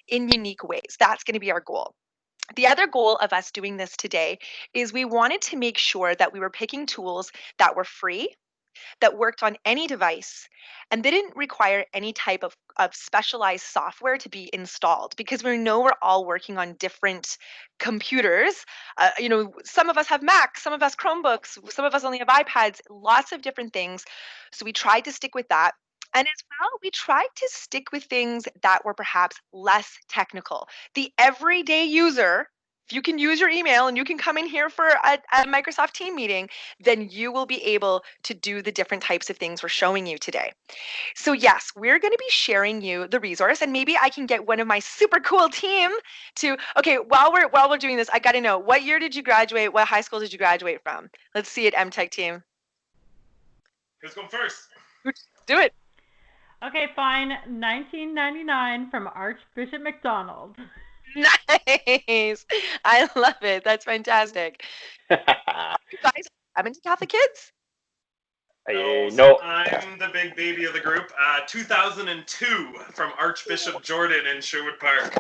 in unique ways. That's going to be our goal. The other goal of us doing this today is we wanted to make sure that we were picking tools that were free, that worked on any device, and they didn't require any type of specialized software to be installed because we know we're all working on different computers. Some of us have Macs, some of us Chromebooks, some of us only have iPads, lots of different things. So we tried to stick with that. And as well, we tried to stick with things that were perhaps less technical. The everyday user, if you can use your email and you can come in here for a Microsoft team meeting, then you will be able to do the different types of things we're showing you today. So yes, we're going to be sharing you the resource, and maybe I can get one of my super cool team to. Okay, while we're doing this, I got to know, what year did you graduate? What high school did you graduate from? Let's see it, MTech team. Who's going first? Do it. Okay, fine. 1999 from Archbishop McDonald. Nice. I love it. That's fantastic. You guys have into Catholic kids? No, I'm the big baby of the group. 2002 from Archbishop Jordan in Sherwood Park.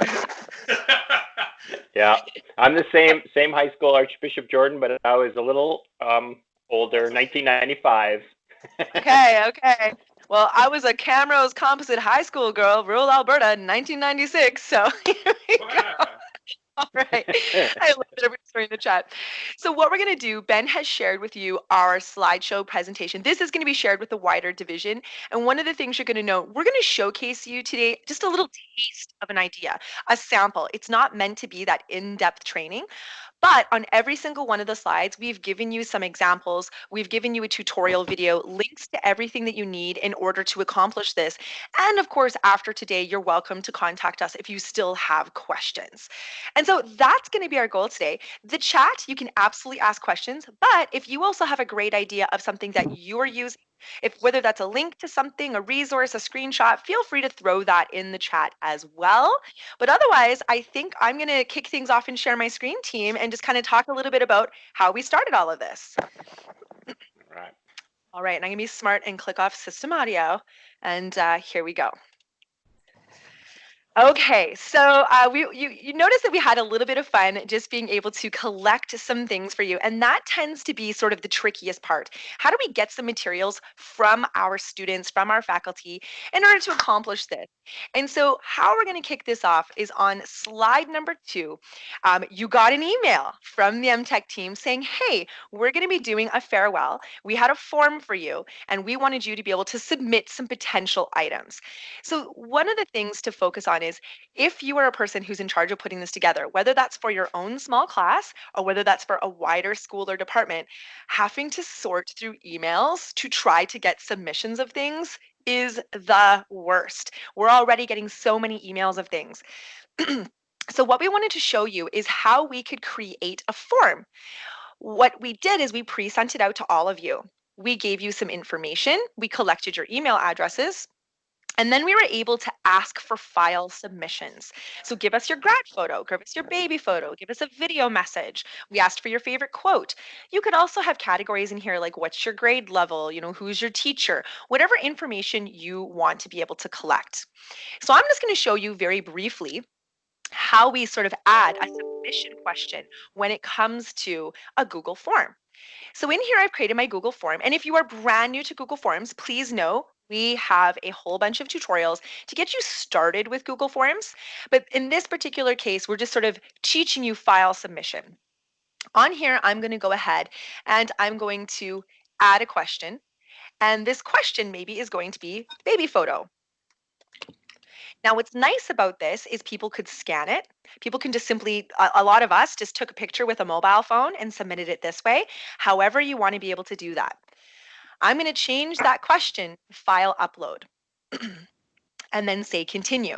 Yeah, I'm the same high school, Archbishop Jordan, but I was a little older, 1995. Okay. Well, I was a Camrose Composite High School girl, rural Alberta, 1996. So here we go. All right. I love that everybody's throwing in the chat. So what we're going to do, Ben has shared with you our slideshow presentation. This is going to be shared with the wider division. And one of the things you're going to know, we're going to showcase you today just a little taste of an idea, a sample. It's not meant to be that in-depth training. But on every single one of the slides, we've given you some examples. We've given you a tutorial video, links to everything that you need in order to accomplish this. And of course, after today, you're welcome to contact us if you still have questions. And so that's going to be our goal today. The chat, you can absolutely ask questions, but if you also have a great idea of something that you're using, whether that's a link to something, a resource, a screenshot, feel free to throw that in the chat as well. But otherwise, I think I'm going to kick things off and share my screen, team, and just kind of talk a little bit about how we started all of this. Right. All right, and I'm going to be smart and click off system audio, and here we go. Okay, so you notice that we had a little bit of fun just being able to collect some things for you, and that tends to be sort of the trickiest part. How do we get some materials from our students, from our faculty, in order to accomplish this? And so how we're going to kick this off is on slide number 2. You got an email from the MTech team saying, hey, we're going to be doing a farewell. We had a form for you, and we wanted you to be able to submit some potential items. So one of the things to focus on is if you are a person who's in charge of putting this together, whether that's for your own small class or whether that's for a wider school or department, having to sort through emails to try to get submissions of things is the worst. We're already getting so many emails of things. So what we wanted to show you is how we could create a form. What we did is we pre-sent it out to all of you. We gave you some information. We collected your email addresses. And then we were able to ask for file submissions. So give us your grad photo, give us your baby photo, give us a video message. We asked for your favorite quote. You could also have categories in here like what's your grade level, who's your teacher, whatever information you want to be able to collect. So I'm just going to show you very briefly how we sort of add a submission question when it comes to a Google form. So in here, I've created my Google form. And if you are brand new to Google Forms, please know we have a whole bunch of tutorials to get you started with Google Forms. But in this particular case, we're just sort of teaching you file submission. On here, I'm going to go ahead and I'm going to add a question. And this question maybe is going to be baby photo. Now, what's nice about this is people could scan it. People can just simply, a lot of us just took a picture with a mobile phone and submitted it this way. However you want to be able to do that. I'm going to change that question to file upload and then say continue.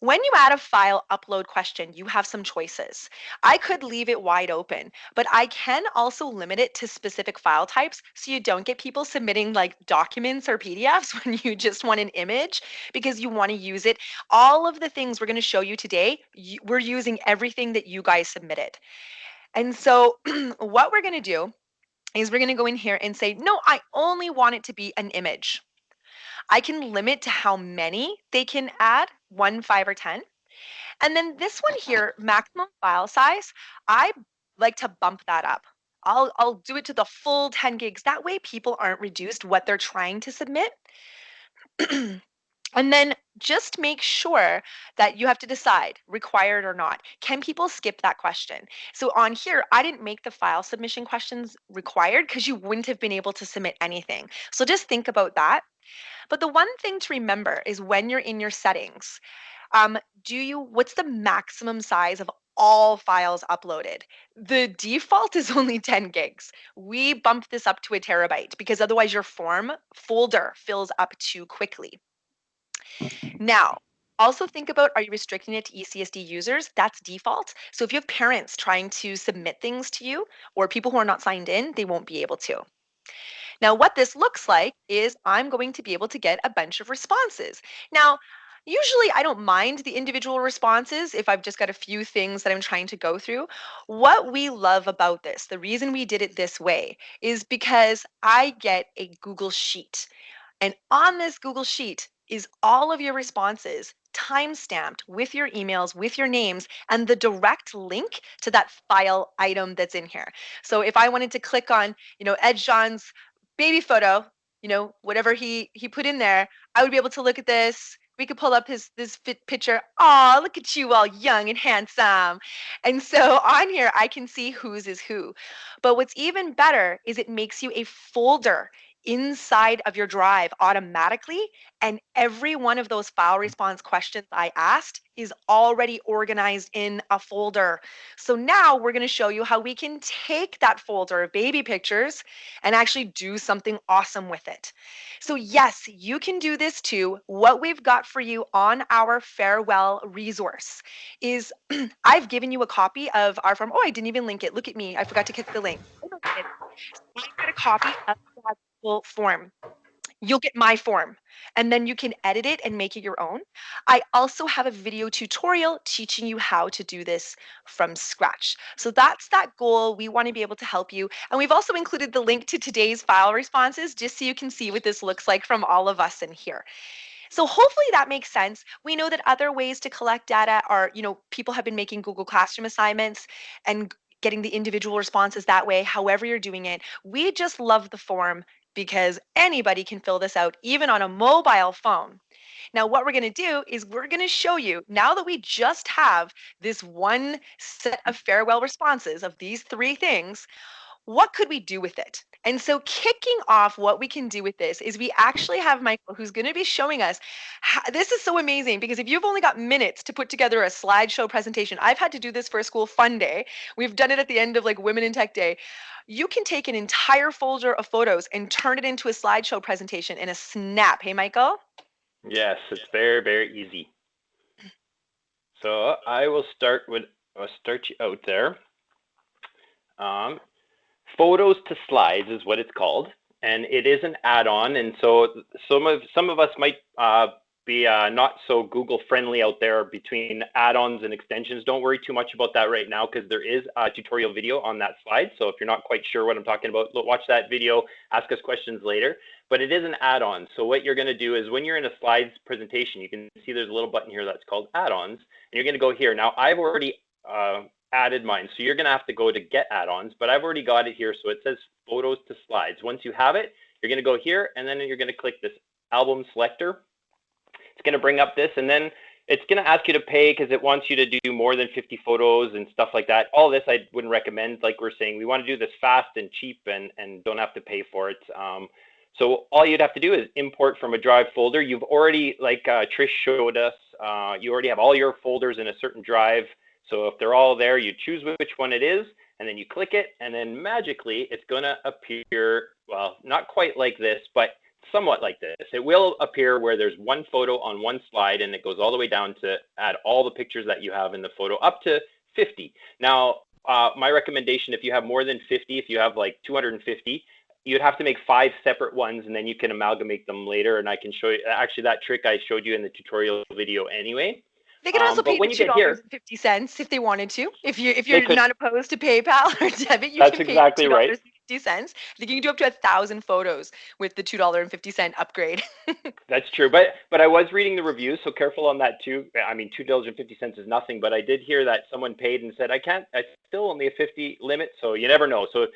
When you add a file upload question, you have some choices. I could leave it wide open, but I can also limit it to specific file types so you don't get people submitting like documents or PDFs when you just want an image because you want to use it. All of the things we're going to show you today, we're using everything that you guys submitted. And so what we're going to do is we're going to go in here and say, no, I only want it to be an image. I can limit to how many they can add, 1, 5, or 10. And then this one here, maximum file size, I like to bump that up. I'll do it to the full 10 gigs. That way people aren't reduced what they're trying to submit. And then just make sure that you have to decide required or not. Can people skip that question? So on here, I didn't make the file submission questions required because you wouldn't have been able to submit anything. So just think about that. But the one thing to remember is when you're in your settings, what's the maximum size of all files uploaded? The default is only 10 gigs. We bumped this up to a terabyte because otherwise your form folder fills up too quickly. Now, also think about, are you restricting it to ECSD users? That's default. So if you have parents trying to submit things to you or people who are not signed in, they won't be able to. Now, what this looks like is I'm going to be able to get a bunch of responses. Now, usually I don't mind the individual responses if I've just got a few things that I'm trying to go through. What we love about this, the reason we did it this way, is because I get a Google Sheet. And on this Google Sheet is all of your responses time-stamped with your emails, with your names, and the direct link to that file item that's in here. So if I wanted to click on, Ed John's baby photo, whatever he put in there, I would be able to look at this. We could pull up this picture. Aw, look at you all young and handsome. And so on here, I can see whose is who. But what's even better is it makes you a folder inside of your drive automatically, and every one of those file response questions I asked is already organized in a folder. So now we're going to show you how we can take that folder of baby pictures and actually do something awesome with it. So yes, you can do this too. What we've got for you on our farewell resource is I've given you a copy of our form. Oh, I didn't even link it. Look at me. I forgot to click the link. Oh, no, I didn't. I've got a copy of that form. You'll get my form and then you can edit it and make it your own. I also have a video tutorial teaching you how to do this from scratch. So that's that goal. We want to be able to help you. And we've also included the link to today's file responses just so you can see what this looks like from all of us in here. So hopefully that makes sense. We know that other ways to collect data are, people have been making Google Classroom assignments and getting the individual responses that way, however you're doing it. We just love the form because anybody can fill this out, even on a mobile phone. Now, what we're going to do is we're going to show you, now that we just have this one set of farewell responses of these 3 things, what could we do with it? And so kicking off what we can do with this is we actually have Michael who's going to be showing us this is so amazing because if you've only got minutes to put together a slideshow presentation, I've had to do this for a school fun day. We've done it at the end of like Women in Tech Day. You can take an entire folder of photos and turn it into a slideshow presentation in a snap. Hey, Michael? Yes, it's very, very easy. So I will start you out there. Photos to slides is what it's called, and it is an add-on. And so some of us might be not so Google friendly out there between add-ons and extensions. Don't worry too much about that right now because there is a tutorial video on that slide. So if you're not quite sure what I'm talking about, watch that video, ask us questions later. But it is an add-on. So what you're going to do is when you're in a slides presentation, you can see there's a little button here that's called add-ons, and you're going to go here. Now I've already added mine, so you're going to have to go to get add-ons, but I've already got it here. So it says photos to slides. Once you have it, you're going to go here and then you're going to click this album selector. It's going to bring up this, and then it's going to ask you to pay because it wants you to do more than 50 photos and stuff like that. All this I wouldn't recommend. Like we're saying, we want to do this fast and cheap and don't have to pay for it. So all you'd have to do is import from a drive folder. You've already, like Trish showed us, you already have all your folders in a certain drive. So if they're all there, you choose which one it is, and then you click it, and then magically it's going to appear, well, not quite like this, but somewhat like this. It will appear where there's one photo on one slide, and it goes all the way down to add all the pictures that you have in the photo up to 50. Now, my recommendation, if you have more than 50, if you have like 250, you'd have to make 5 separate ones, and then you can amalgamate them later, and I can show you, actually that trick I showed you in the tutorial video anyway. They could also pay $2.50 if they wanted to. If you're not opposed to PayPal or debit, you That's can pay exactly right. cents. I think you can do up to 1,000 photos with the $2.50 upgrade. That's true, but I was reading the reviews, so careful on that too. I mean, $2.50 is nothing, but I did hear that someone paid and said, I still only a 50 limit, so you never know. So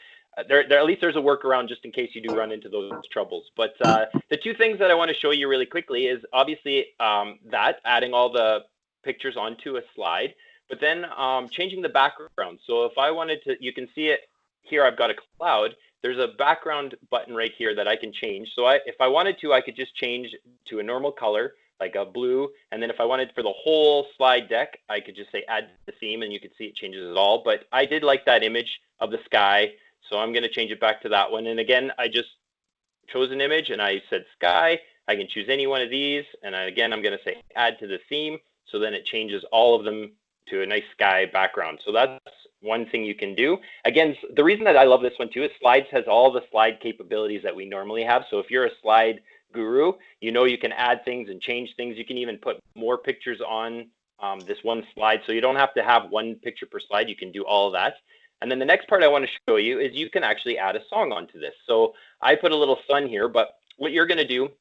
there at least there's a workaround just in case you do run into those troubles. But the two things that I want to show you really quickly is obviously that adding all the pictures onto a slide, but then changing the background. So if I wanted to, you can see it here, I've got a cloud. There's a background button right here that I can change. So if I wanted to, I could just change to a normal color, like a blue. And then if I wanted for the whole slide deck, I could just say add the theme, and you can see it changes it all. But I did like that image of the sky, so I'm going to change it back to that one. And again, I just chose an image and I said sky. I can choose any one of these. And again, I'm going to say add to the theme. So then it changes all of them to a nice sky background. So that's one thing you can do. Again, the reason that I love this one too is Slides has all the slide capabilities that we normally have. So if you're a slide guru, you know you can add things and change things. You can even put more pictures on this one slide. So you don't have to have one picture per slide. You can do all of that. And then the next part I want to show you is you can actually add a song onto this. So I put a little sun here, but what you're going to do,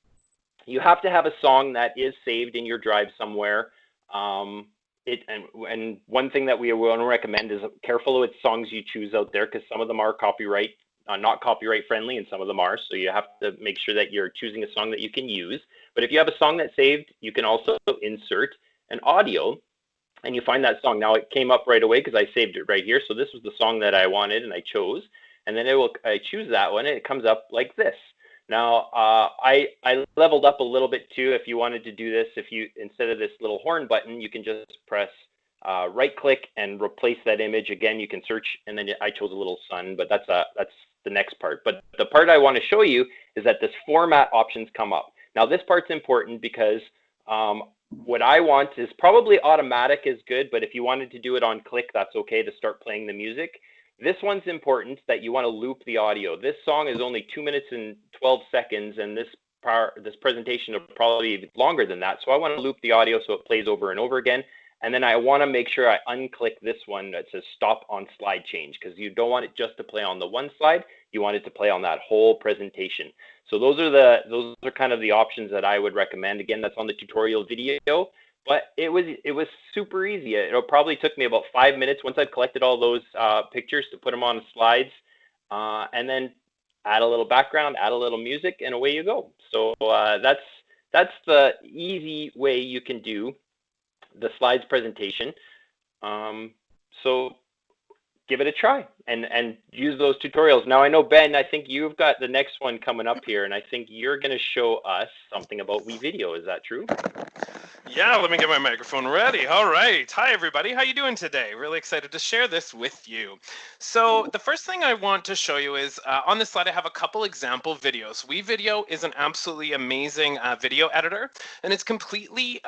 you have to have a song that is saved in your drive somewhere. And one thing that we want to recommend is careful with songs you choose out there, because some of them are copyright, not copyright friendly, and some of them are. So you have to make sure that you're choosing a song that you can use. But if you have a song that's saved, you can also insert an audio, and you find that song. Now it came up right away because I saved it right here. So this was the song that I wanted and I chose, and then I choose that one and it comes up like this. Now I leveled up a little bit too. If you wanted to do this, instead of this little horn button, you can just press right click and replace that image. Again, you can search, and then I chose a little sun, but that's the next part. But the part I want to show you is that this format options come up. Now this part's important because what I want is probably automatic is good, but if you wanted to do it on click, that's okay to start playing the music. This one's important, that you want to loop the audio. This song is only 2 minutes and 12 seconds, and this presentation will probably be longer than that. So I want to loop the audio so it plays over and over again. And then I want to make sure I unclick this one that says stop on slide change, because you don't want it just to play on the one slide. You want it to play on that whole presentation. So those are kind of the options that I would recommend. Again, that's on the tutorial video. But it was super easy. It probably took me about 5 minutes once I've collected all those pictures to put them on slides, and then add a little background, add a little music, and away you go. So that's the easy way you can do the slides presentation. So give it a try and use those tutorials. Now I know, Ben, I think you've got the next one coming up here, and I think you're going to show us something about WeVideo. Is that true? Yeah, let me get my microphone ready. All right. Hi, everybody. How you doing today? Really excited to share this with you. So the first thing I want to show you is on this slide, I have a couple example videos. WeVideo is an absolutely amazing video editor, and it's completely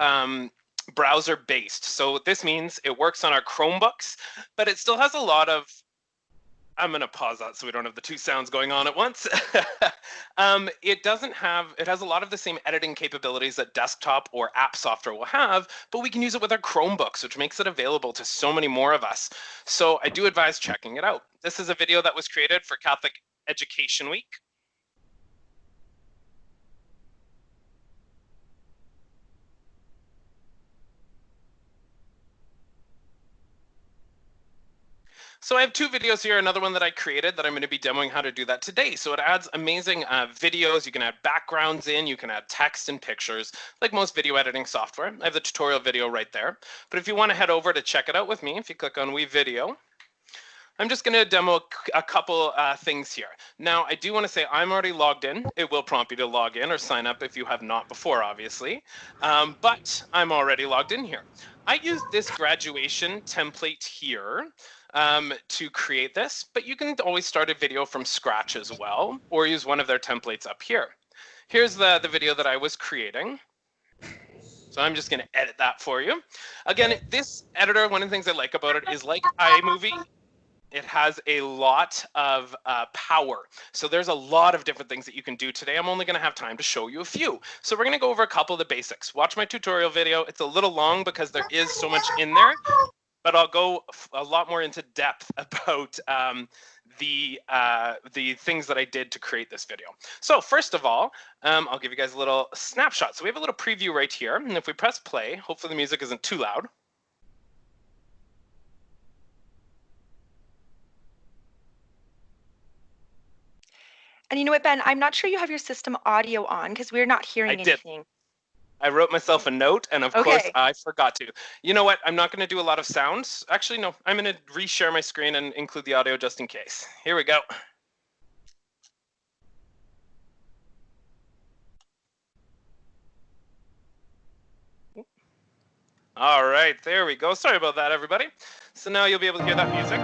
browser based. So this means it works on our Chromebooks, but it still has a lot of, I'm going to pause that so we don't have the two sounds going on at once. It has a lot of the same editing capabilities that desktop or app software will have, but we can use it with our Chromebooks, which makes it available to so many more of us. So I do advise checking it out. This is a video that was created for Catholic Education Week. So I have two videos here, another one that I created that I'm going to be demoing how to do that today. So it adds amazing videos. You can add backgrounds in, you can add text and pictures, like most video editing software. I have the tutorial video right there. But if you want to head over to check it out with me, if you click on WeVideo, I'm just going to demo a couple things here. Now, I do want to say I'm already logged in. It will prompt you to log in or sign up if you have not before, obviously. But I'm already logged in here. I used this graduation template here to create this, but you can always start a video from scratch as well, or use one of their templates up here. Here's the video that I was creating. So I'm just going to edit that for you. Again, this editor, one of the things I like about it is, like iMovie, it has a lot of power. So there's a lot of different things that you can do today. I'm only going to have time to show you a few. So we're going to go over a couple of the basics. Watch my tutorial video. It's a little long because there is so much in there, but I'll go a lot more into depth about the things that I did to create this video. So first of all, I'll give you guys a little snapshot. So we have a little preview right here, and if we press play, hopefully the music isn't too loud. And you know what, Ben? I'm not sure you have your system audio on because we're not hearing anything. I wrote myself a note, and of course Okay. I forgot to. You know what? I'm not going to do a lot of sounds. Actually, no. I'm going to reshare my screen and include the audio just in case. Here we go. All right, there we go. Sorry about that, everybody. So now you'll be able to hear that music.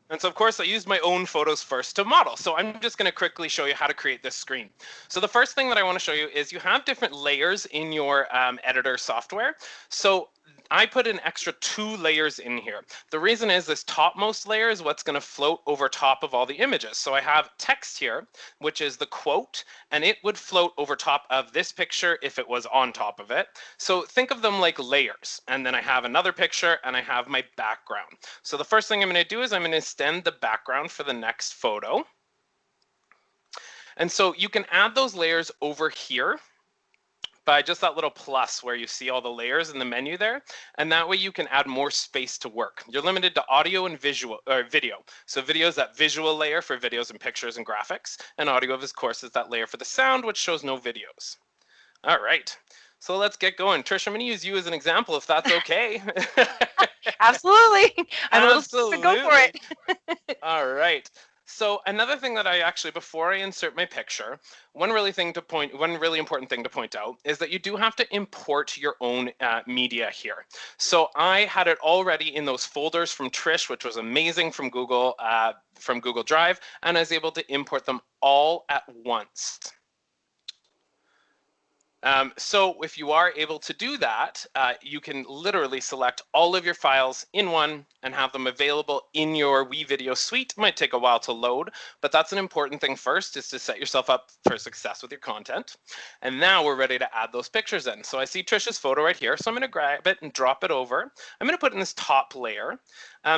And so, of course, I used my own photos first to model. So I'm just going to quickly show you how to create this screen. So the first thing that I want to show you is you have different layers in your editor software. So I put an extra 2 layers in here. The reason is this topmost layer is what's going to float over top of all the images. So I have text here, which is the quote, and it would float over top of this picture if it was on top of it. So think of them like layers. And then I have another picture and I have my background. So the first thing I'm going to do is I'm going to extend the background for the next photo. And so you can add those layers over here by just that little plus where you see all the layers in the menu there, and that way you can add more space to work. You're limited to audio and visual or video. So video is that visual layer for videos and pictures and graphics, and audio of course is that layer for the sound, which shows no videos. All right, so let's get going. Trish, I'm going to use you as an example if that's okay. Absolutely. I'm a little Absolutely. stupid. Go for it. All right. So another thing that I actually, before I insert my picture, one really important thing to point out is that you do have to import your own media here. So I had it already in those folders from Trish, which was amazing from Google Drive, and I was able to import them all at once. So if you are able to do that, you can literally select all of your files in one and have them available in your WeVideo suite. It might take a while to load, but that's an important thing first, is to set yourself up for success with your content. And now we're ready to add those pictures in. So I see Trish's photo right here, so I'm going to grab it and drop it over. I'm going to put it in this top layer.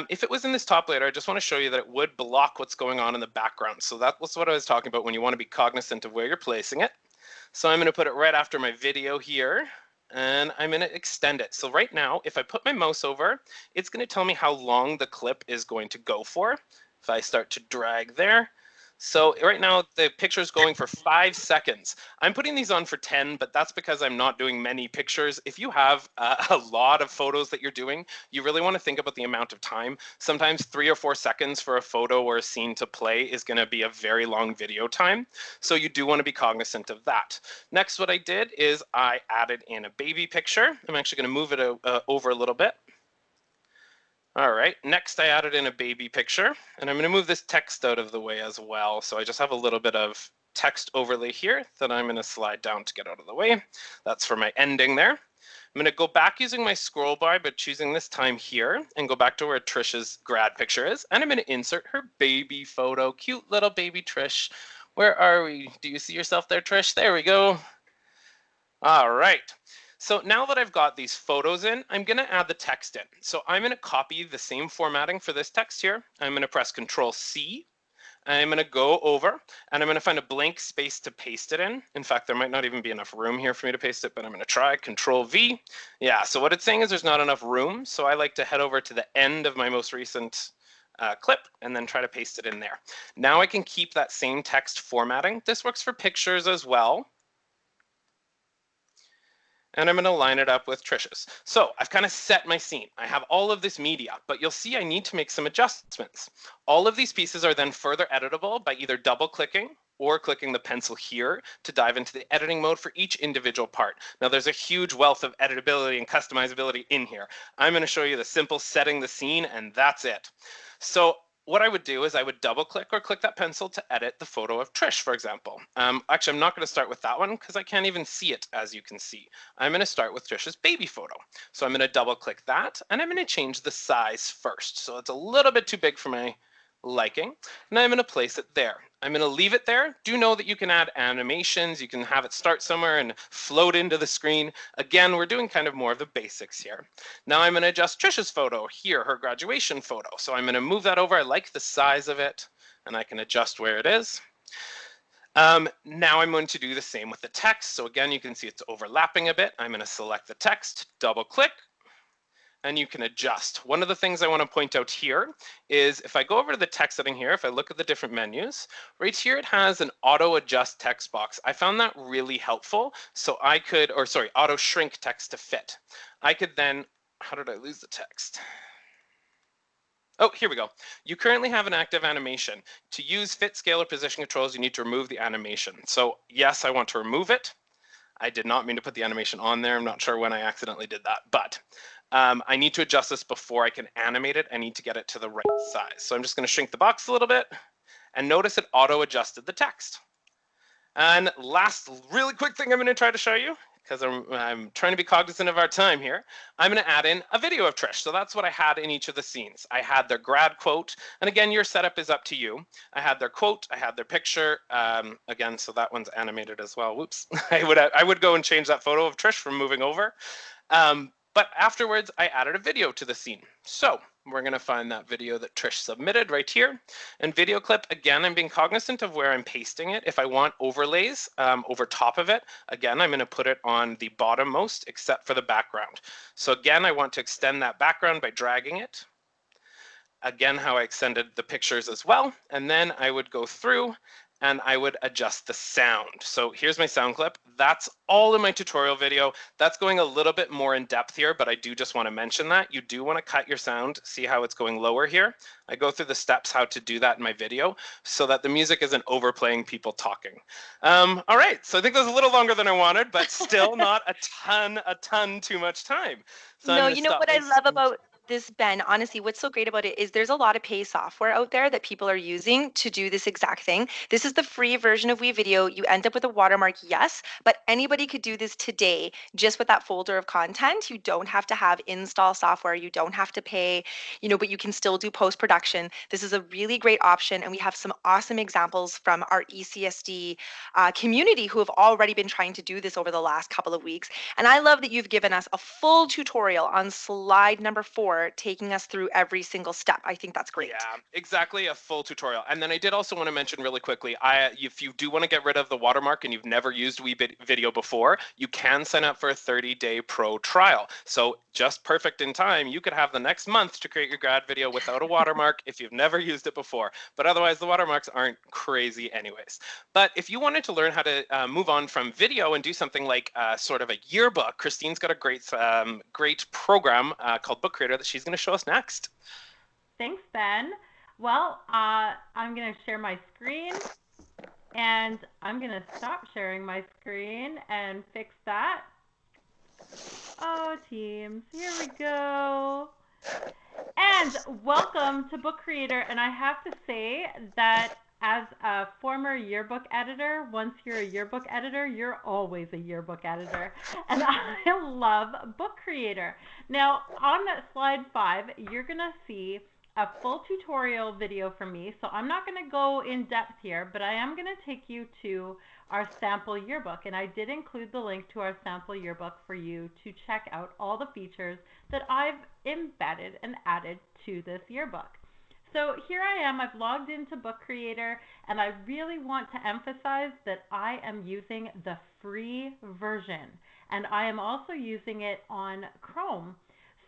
If it was in this top layer, I just want to show you that it would block what's going on in the background. So that was what I was talking about when you want to be cognizant of where you're placing it. So I'm going to put it right after my video here, and I'm going to extend it. So right now, if I put my mouse over, it's going to tell me how long the clip is going to go for. If I start to drag there. So right now the picture is going for 5 seconds. I'm putting these on for 10, but that's because I'm not doing many pictures. If you have a lot of photos that you're doing, you really want to think about the amount of time. Sometimes 3 or 4 seconds for a photo or a scene to play is going to be a very long video time. So you do want to be cognizant of that. Next, what I did is I added in a baby picture. I'm actually going to move it over a little bit. All right, next I added in a baby picture, and I'm going to move this text out of the way as well. So I just have a little bit of text overlay here that I'm going to slide down to get out of the way. That's for my ending there. I'm going to go back using my scroll bar, but choosing this time here, and go back to where Trish's grad picture is. And I'm going to insert her baby photo. Cute little baby Trish. Where are we? Do you see yourself there, Trish? There we go. All right. So now that I've got these photos in, I'm going to add the text in. So I'm going to copy the same formatting for this text here. I'm going to press Control-C. I'm going to go over, and I'm going to find a blank space to paste it in. In fact, there might not even be enough room here for me to paste it, but I'm going to try Control-V. Yeah, so what it's saying is there's not enough room, so I like to head over to the end of my most recent clip and then try to paste it in there. Now I can keep that same text formatting. This works for pictures as well. And I'm going to line it up with Trish's. So I've kind of set my scene. I have all of this media, but you'll see I need to make some adjustments. All of these pieces are then further editable by either double clicking or clicking the pencil here to dive into the editing mode for each individual part. Now there's a huge wealth of editability and customizability in here. I'm going to show you the simple setting the scene, and that's it. So what I would do is I would double click or click that pencil to edit the photo of Trish, for example. Actually, I'm not going to start with that one because I can't even see it, as you can see. I'm going to start with Trish's baby photo. So I'm going to double click that, and I'm going to change the size first. So it's a little bit too big for my liking, and I'm going to place it there. I'm going to leave it there. Do know that you can add animations. You can have it start somewhere and float into the screen. Again, we're doing kind of more of the basics here. Now I'm going to adjust Trisha's photo here, her graduation photo. So I'm going to move that over. I like the size of it, and I can adjust where it is. Now I'm going to do the same with the text. So again, you can see it's overlapping a bit. I'm going to select the text, double click, and you can adjust. One of the things I want to point out here is if I go over to the text setting here, if I look at the different menus, right here it has an auto adjust text box. I found that really helpful. So I could, or sorry, auto shrink text to fit. I could then, how did I lose the text? Oh, here we go. You currently have an active animation. To use fit, scale, or position controls, you need to remove the animation. So yes, I want to remove it. I did not mean to put the animation on there. I'm not sure when I accidentally did that, but I need to adjust this before I can animate it. I need to get it to the right size. So I'm just going to shrink the box a little bit, and notice it auto adjusted the text. And last really quick thing I'm going to try to show you, because I'm trying to be cognizant of our time here, I'm going to add in a video of Trish. So that's what I had in each of the scenes. I had their grad quote, and again, your setup is up to you. I had their quote, I had their picture, again, so that one's animated as well. Whoops, I would go and change that photo of Trish from moving over. But afterwards, I added a video to the scene. So we're going to find that video that Trish submitted right here. And video clip, again, I'm being cognizant of where I'm pasting it. If I want overlays over top of it, again, I'm going to put it on the bottommost except for the background. So again, I want to extend that background by dragging it. Again, how I extended the pictures as well. And then I would go through and I would adjust the sound. So here's my sound clip. That's all in my tutorial video. That's going a little bit more in depth here, but I do just want to mention that. You do want to cut your sound. See how it's going lower here? I go through the steps how to do that in my video so that the music isn't overplaying people talking. All right, so I think that was a little longer than I wanted, but still not a ton too much time. So No, you know what I love about this, Ben, honestly, what's so great about it is there's a lot of paid software out there that people are using to do this exact thing. This is the free version of WeVideo. You end up with a watermark, yes, but anybody could do this today just with that folder of content. You don't have to have install software. You don't have to pay, but you can still do post-production. This is a really great option, and we have some awesome examples from our ECSD community who have already been trying to do this over the last couple of weeks. And I love that you've given us a full tutorial on slide number 4, taking us through every single step. I think that's great. Yeah, exactly, a full tutorial. And then I did also want to mention really quickly, if you do want to get rid of the watermark and you've never used WeVideo before, you can sign up for a 30-day pro trial. So just perfect in time, you could have the next month to create your grad video without a watermark if you've never used it before. But otherwise, the watermarks aren't crazy anyways. But if you wanted to learn how to move on from video and do something like sort of a yearbook, Christine's got a great program called Book Creator that she's going to show us next. Thanks, Ben. Well, I'm going to share my screen, and I'm going to stop sharing my screen and fix that. Oh, Teams, here we go. And welcome to Book Creator. And I have to say that as a former yearbook editor, once you're a yearbook editor, you're always a yearbook editor. And I love Book Creator. Now, on slide 5, you're going to see a full tutorial video from me. So I'm not going to go in depth here, but I am going to take you to our sample yearbook. And I did include the link to our sample yearbook for you to check out all the features that I've embedded and added to this yearbook. So here I am, I've logged into Book Creator, and I really want to emphasize that I am using the free version, and I am also using it on Chrome.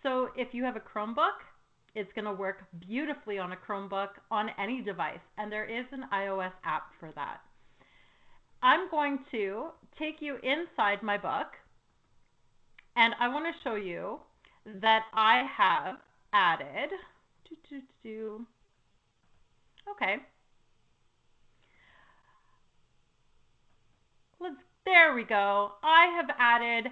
So if you have a Chromebook, it's going to work beautifully on a Chromebook on any device, and there is an iOS app for that. I'm going to take you inside my book, and I want to show you that I have added, okay, there we go. I have added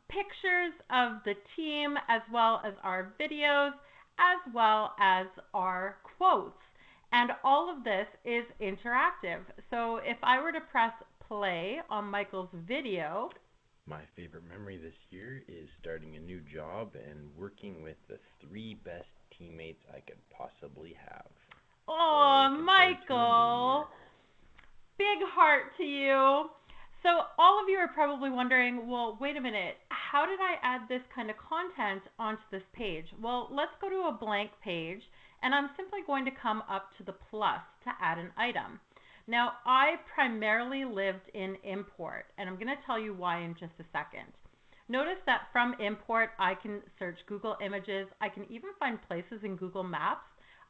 pictures of the team as well as our videos as well as our quotes. And all of this is interactive. So if I were to press play on Michael's video. My favorite memory this year is starting a new job and working with the 3 best teammates I could possibly have. Oh, Looking forward to a new Michael. year. Big heart to you. So, all of you are probably wondering, well, wait a minute, how did I add this kind of content onto this page? Well, let's go to a blank page, and I'm simply going to come up to the plus to add an item. Now, I primarily lived in import, and I'm going to tell you why in just a second. Notice that from import, I can search Google Images. I can even find places in Google Maps,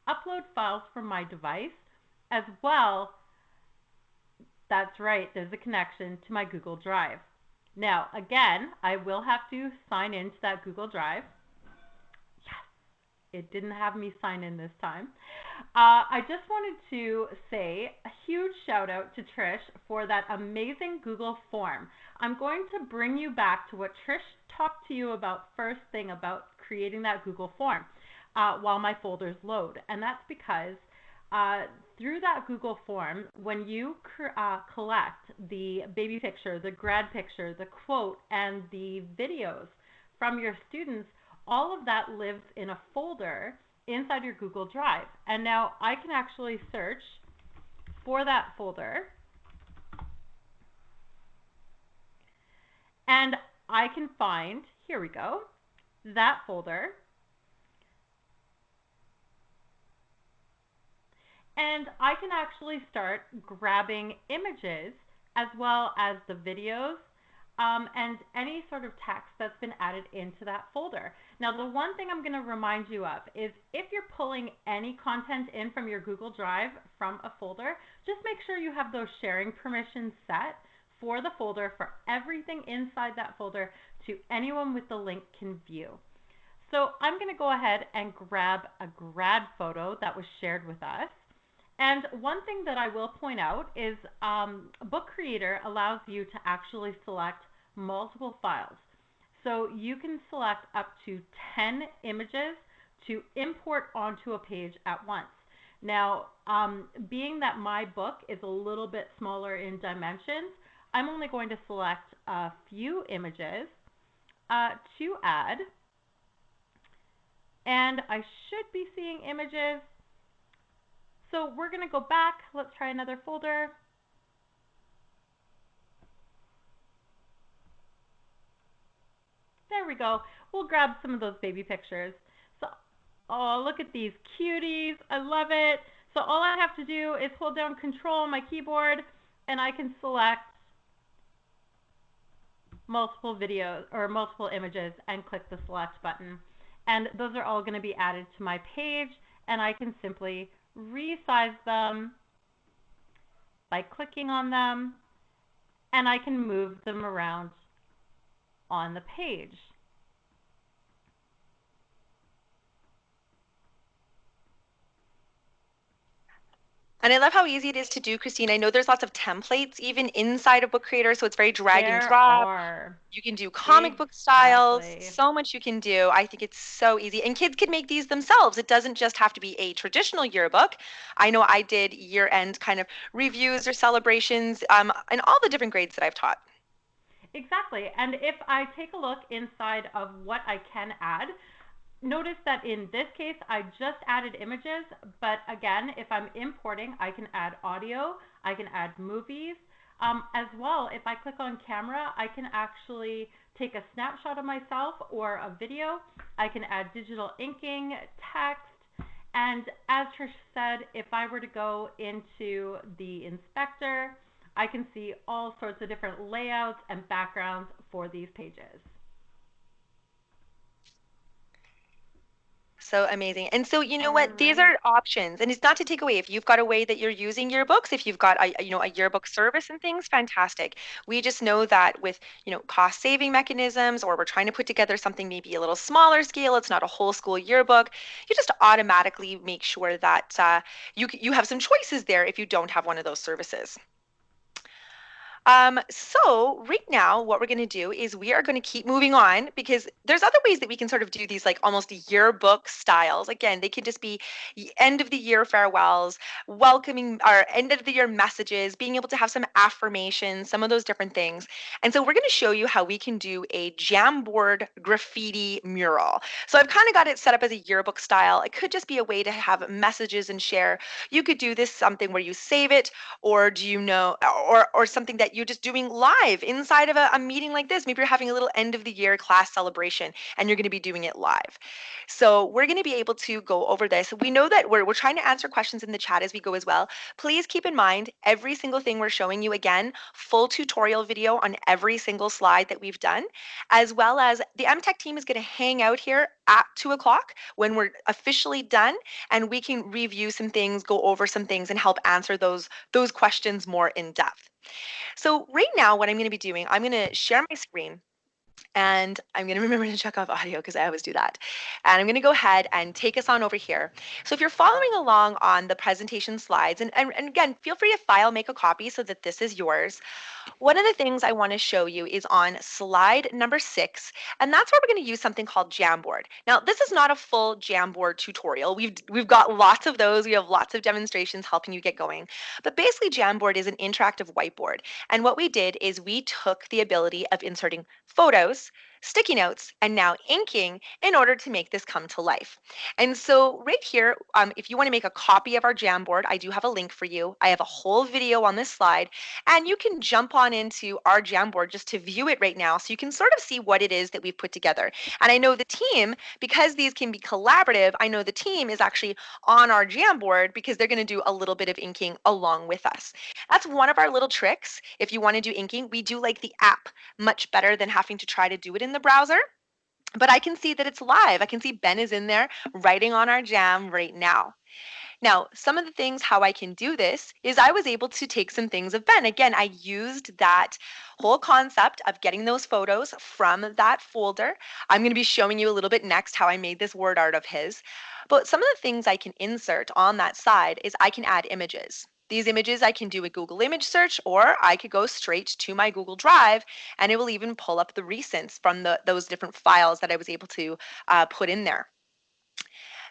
upload files from my device, as well. That's right, there's a connection to my Google Drive. Now, again, I will have to sign into that Google Drive. Yes, it didn't have me sign in this time. I just wanted to say a huge shout out to Trish for that amazing Google form. I'm going to bring you back to what Trish talked to you about first thing about creating that Google form while my folders load. And that's because through that Google form, when you collect the baby picture, the grad picture, the quote, and the videos from your students, all of that lives in a folder inside your Google Drive. And now I can actually search for that folder, and I can find, here we go, that folder. And I can actually start grabbing images as well as the videos and any sort of text that's been added into that folder. Now, the one thing I'm going to remind you of is if you're pulling any content in from your Google Drive from a folder, just make sure you have those sharing permissions set for the folder for everything inside that folder to anyone with the link can view. So I'm going to go ahead and grab a grad photo that was shared with us. And one thing that I will point out is Book Creator allows you to actually select multiple files. So you can select up to 10 images to import onto a page at once. Now, being that my book is a little bit smaller in dimensions, I'm only going to select a few images to add. And I should be seeing images. So we're going to go back. Let's try another folder. There we go. We'll grab some of those baby pictures. So, oh, look at these cuties. I love it. So all I have to do is hold down Control on my keyboard, and I can select multiple videos or multiple images and click the select button. And those are all going to be added to my page, and I can simply resize them by clicking on them, and I can move them around on the page. And I love how easy it is to do, Christine. I know there's lots of templates even inside of Book Creator, so it's very drag and There drop. are. You can do comic book styles, Exactly. so much you can do. I think it's so easy. And kids can make these themselves. It doesn't just have to be a traditional yearbook. I know I did year-end kind of reviews or celebrations in all the different grades that I've taught. Exactly. And if I take a look inside of what I can add, notice that in this case, I just added images, but again, if I'm importing, I can add audio, I can add movies. As well, if I click on camera, I can actually take a snapshot of myself or a video. I can add digital inking, text, and as Trish said, if I were to go into the inspector, I can see all sorts of different layouts and backgrounds for these pages. So amazing. And so you know what? These are options. And it's not to take away if you've got a way that you're using yearbooks, if you've got a yearbook service and things, fantastic. We just know that with, cost saving mechanisms, or we're trying to put together something maybe a little smaller scale, it's not a whole school yearbook, you just automatically make sure that you have some choices there if you don't have one of those services. So right now, what we're going to do is we are going to keep moving on because there's other ways that we can sort of do these like almost yearbook styles. Again, they can just be end of the year farewells, welcoming our end of the year messages, being able to have some affirmations, some of those different things. And so we're going to show you how we can do a Jamboard graffiti mural. So I've kind of got it set up as a yearbook style. It could just be a way to have messages and share. You could do this something where you save it, or do you know, or something that you're just doing live inside of a meeting like this. Maybe you're having a little end of the year class celebration and you're going to be doing it live. So we're going to be able to go over this. We know that we're trying to answer questions in the chat as we go as well. Please keep in mind every single thing we're showing you, again, full tutorial video on every single slide that we've done, as well as the MTech team is going to hang out here at 2 o'clock when we're officially done, and we can review some things, go over some things, and help answer those questions more in depth. So right now, what I'm going to be doing, I'm going to share my screen, and I'm going to remember to check off audio because I always do that. And I'm going to go ahead and take us on over here. So if you're following along on the presentation slides, and again, feel free to file, make a copy so that this is yours. One of the things I want to show you is on slide number 6, and that's where we're going to use something called Jamboard. Now, this is not a full Jamboard tutorial. We've got lots of those. We have lots of demonstrations helping you get going. But basically, Jamboard is an interactive whiteboard. And what we did is we took the ability of inserting photos, sticky notes, and now inking in order to make this come to life. And so right here, if you want to make a copy of our Jamboard, I do have a link for you. I have a whole video on this slide, and you can jump on into our Jamboard just to view it right now so you can sort of see what it is that we've put together. And I know the team, because these can be collaborative, I know the team is actually on our Jamboard because they're going to do a little bit of inking along with us. That's one of our little tricks. If you want to do inking, we do like the app much better than having to try to do it in the browser. But I can see that it's live. I can see Ben is in there writing on our jam right now. Now, some of the things how I can do this is I was able to take some things of Ben. Again, I used that whole concept of getting those photos from that folder. I'm going to be showing you a little bit next how I made this word art of his. But some of the things I can insert on that side is I can add images. These images I can do a Google image search, or I could go straight to my Google Drive and it will even pull up the recents from those different files that I was able to put in there.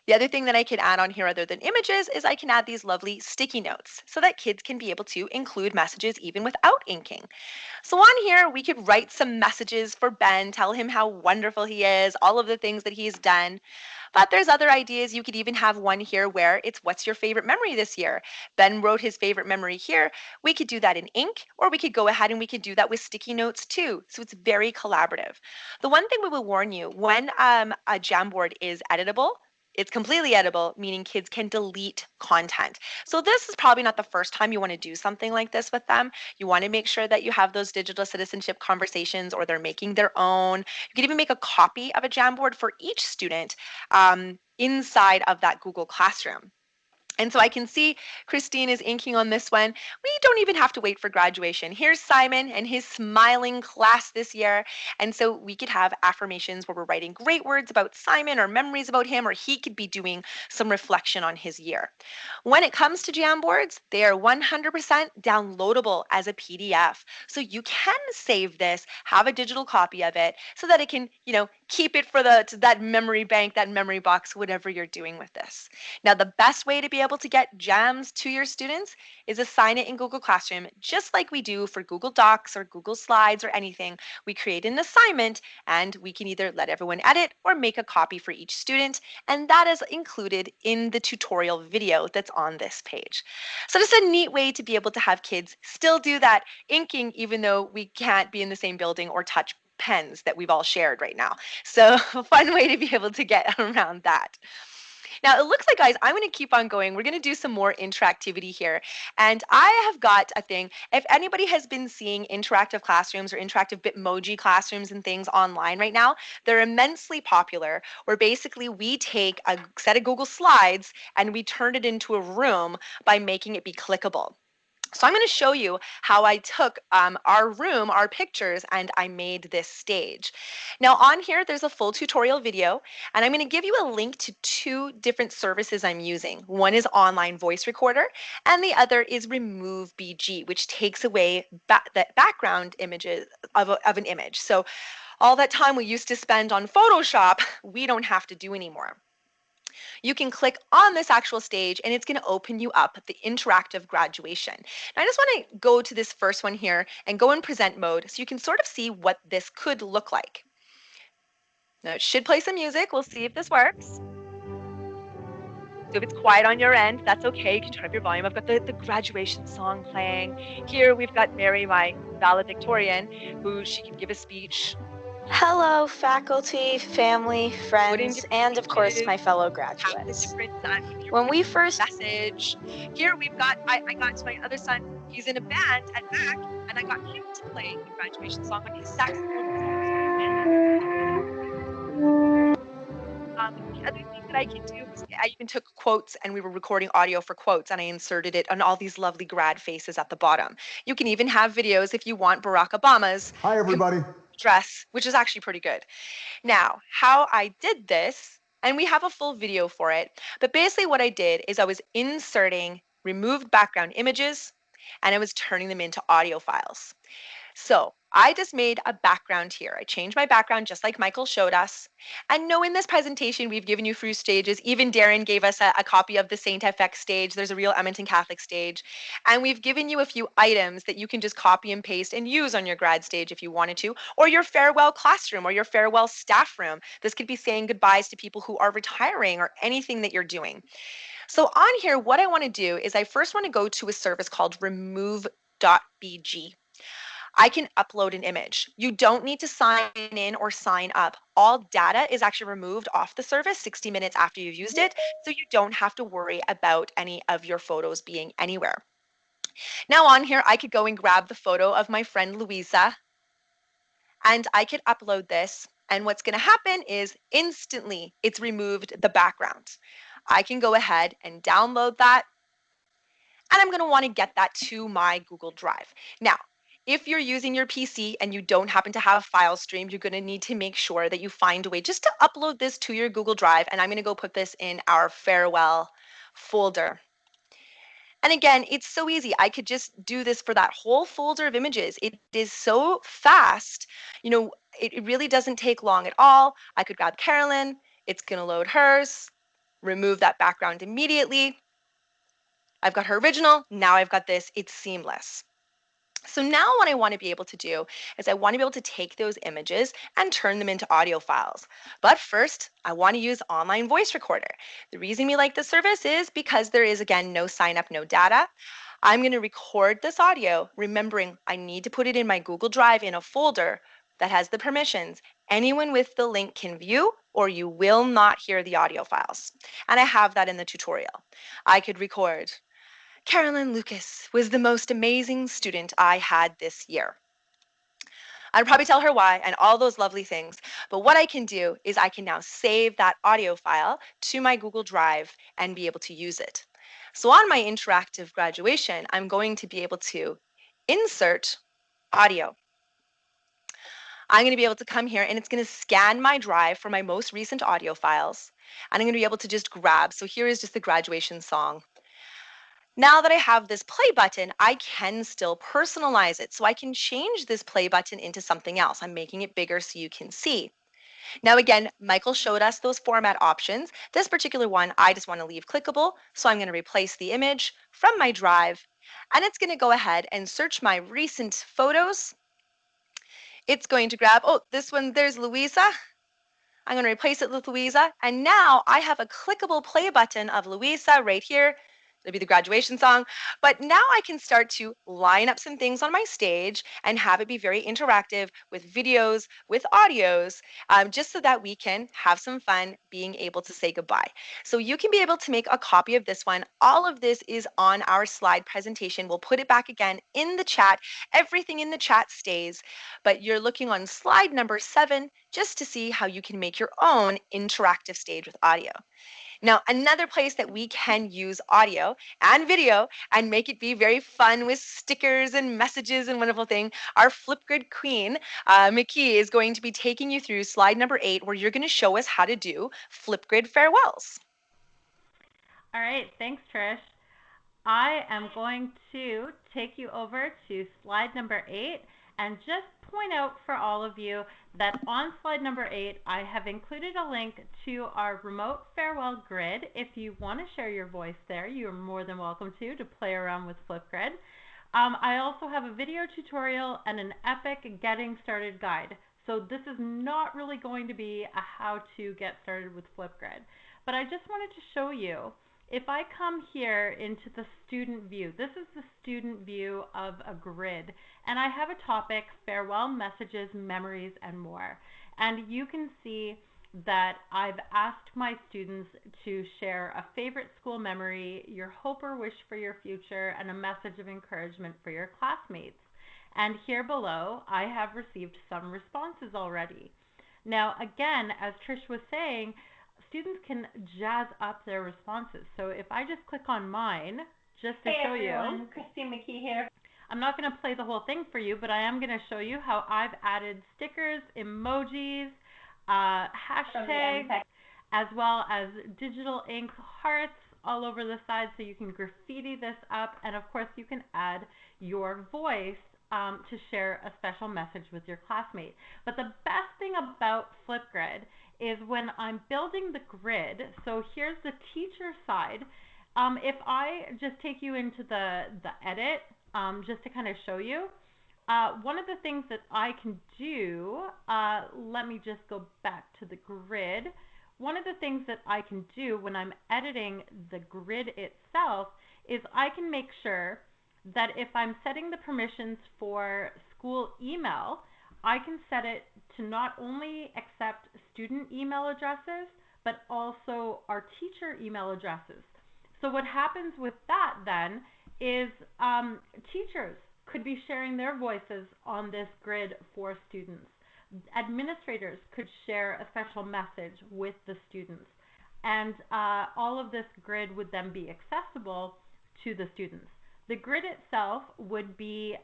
The other thing that I can add on here other than images is I can add these lovely sticky notes so that kids can be able to include messages even without inking. So on here, we could write some messages for Ben, tell him how wonderful he is, all of the things that he's done. But there's other ideas. You could even have one here where it's what's your favorite memory this year? Ben wrote his favorite memory here. We could do that in ink, or we could go ahead and we could do that with sticky notes too. So it's very collaborative. The one thing we will warn you, when a Jamboard is editable, it's completely editable, meaning kids can delete content. So this is probably not the first time you want to do something like this with them. You want to make sure that you have those digital citizenship conversations, or they're making their own. You could even make a copy of a Jamboard for each student inside of that Google Classroom. And so I can see Christine is inking on this one. We don't even have to wait for graduation. Here's Simon and his smiling class this year. And so we could have affirmations where we're writing great words about Simon or memories about him, or he could be doing some reflection on his year. When it comes to Jamboards, they are 100% downloadable as a PDF. So you can save this, have a digital copy of it so that it can, keep it for that memory bank, that memory box, whatever you're doing with this. Now, the best way to be able to get jams to your students is assign it in Google Classroom, just like we do for Google Docs or Google Slides or anything. We create an assignment and we can either let everyone edit or make a copy for each student, and that is included in the tutorial video that's on this page. So just a neat way to be able to have kids still do that inking even though we can't be in the same building or touch pens that we've all shared right now. So a fun way to be able to get around that. Now, it looks like, guys, I'm going to keep on going. We're going to do some more interactivity here. And I have got a thing. If anybody has been seeing interactive classrooms or interactive Bitmoji classrooms and things online right now, they're immensely popular, where basically we take a set of Google Slides and we turn it into a room by making it be clickable. So I'm going to show you how I took our room, our pictures, and I made this stage. Now on here, there's a full tutorial video, and I'm going to give you a link to two different services I'm using. One is Online Voice Recorder, and the other is Remove BG, which takes away the background images of an image. So all that time we used to spend on Photoshop, we don't have to do anymore. You can click on this actual stage and it's going to open you up the interactive graduation. Now I just want to go to this first one here and go in present mode so you can sort of see what this could look like. Now it should play some music. We'll see if this works. So if it's quiet on your end, that's okay. You can turn up your volume. I've got the graduation song playing. Here we've got Mary, my valedictorian, who she can give a speech. Hello, faculty, family, friends, and of course my fellow graduates. When we first message, here we've got I got my other son. He's in a band at back, and I got him to play the graduation song on his saxophone. The other thing that I can do was I even took quotes and we were recording audio for quotes and I inserted it on all these lovely grad faces at the bottom. You can even have videos if you want Barack Obama's Hi, everybody. Dress, which is actually pretty good. Now, how I did this, and we have a full video for it, but basically what I did is I was inserting removed background images and I was turning them into audio files. So I just made a background here. I changed my background just like Michael showed us. And no, in this presentation, we've given you few stages. Even Darren gave us a copy of the Saint FX stage. There's a real Edmonton Catholic stage. And we've given you a few items that you can just copy and paste and use on your grad stage if you wanted to, or your farewell classroom or your farewell staff room. This could be saying goodbyes to people who are retiring or anything that you're doing. So on here, what I want to do is I first want to go to a service called remove.bg. I can upload an image. You don't need to sign in or sign up. All data is actually removed off the service 60 minutes after you've used it, so you don't have to worry about any of your photos being anywhere. Now on here, I could go and grab the photo of my friend Louisa, and I could upload this, and what's going to happen is instantly it's removed the background. I can go ahead and download that, and I'm going to want to get that to my Google Drive. Now, if you're using your PC and you don't happen to have file stream, you're going to need to make sure that you find a way just to upload this to your Google Drive. And I'm going to go put this in our farewell folder. And again, it's so easy. I could just do this for that whole folder of images. It is so fast. You know, it really doesn't take long at all. I could grab Carolyn. It's going to load hers, remove that background immediately. I've got her original. Now I've got this. It's seamless. So now what I want to be able to do is I want to be able to take those images and turn them into audio files. But first, I want to use Online Voice Recorder. The reason we like this service is because there is, again, no sign up, no data. I'm going to record this audio, remembering I need to put it in my Google Drive in a folder that has the permissions. Anyone with the link can view, or you will not hear the audio files. And I have that in the tutorial. I could record Carolyn Lucas was the most amazing student I had this year. I'd probably tell her why and all those lovely things, but what I can do is I can now save that audio file to my Google Drive and be able to use it. So on my interactive graduation, I'm going to be able to insert audio. I'm going to be able to come here and it's going to scan my drive for my most recent audio files. And I'm going to be able to just grab. So here is just the graduation song. Now that I have this play button, I can still personalize it. So I can change this play button into something else. I'm making it bigger so you can see. Now again, Michael showed us those format options. This particular one, I just want to leave clickable. So I'm going to replace the image from my drive. And it's going to go ahead and search my recent photos. It's going to grab, oh, this one, there's Louisa. I'm going to replace it with Louisa. And now I have a clickable play button of Louisa right here. It'll be the graduation song. But now I can start to line up some things on my stage and have it be very interactive with videos, with audios, just so that we can have some fun being able to say goodbye. So you can be able to make a copy of this one. All of this is on our slide presentation. We'll put it back again in the chat. Everything in the chat stays, but you're looking on slide number 7 just to see how you can make your own interactive stage with audio. Now, another place that we can use audio and video and make it be very fun with stickers and messages and wonderful thing, our Flipgrid queen, McKee, is going to be taking you through slide number 8, where you're going to show us how to do Flipgrid farewells. All right, thanks, Trish. I am going to take you over to slide number 8 and just point out for all of you that on slide number 8, I have included a link to our remote farewell grid. If you want to share your voice there, you are more than welcome to play around with Flipgrid. I also have a video tutorial and an epic getting started guide. So this is not really going to be a how to get started with Flipgrid, but I just wanted to show you. If I come here into the student view, this is the student view of a grid, and I have a topic, farewell messages, memories, and more. And you can see that I've asked my students to share a favorite school memory, your hope or wish for your future, and a message of encouragement for your classmates. And here below, I have received some responses already. Now, again, as Trish was saying, students can jazz up their responses. So if I just click on mine, just to show you. Christine McKee here. I'm not going to play the whole thing for you, but I am going to show you how I've added stickers, emojis, hashtags, as well as digital ink hearts all over the side, so you can graffiti this up. And of course, you can add your voice to share a special message with your classmate. But the best thing about Flipgrid is when I'm building the grid, so here's the teacher side. If I just take you into the edit, just to kind of show you, one of the things that I can do, let me just go back to the grid. One of the things that I can do when I'm editing the grid itself is I can make sure that if I'm setting the permissions for school email, I can set it to not only accept student email addresses, but also our teacher email addresses. So what happens with that then is teachers could be sharing their voices on this grid for students. Administrators could share a special message with the students. And all of this grid would then be accessible to the students. The grid itself would be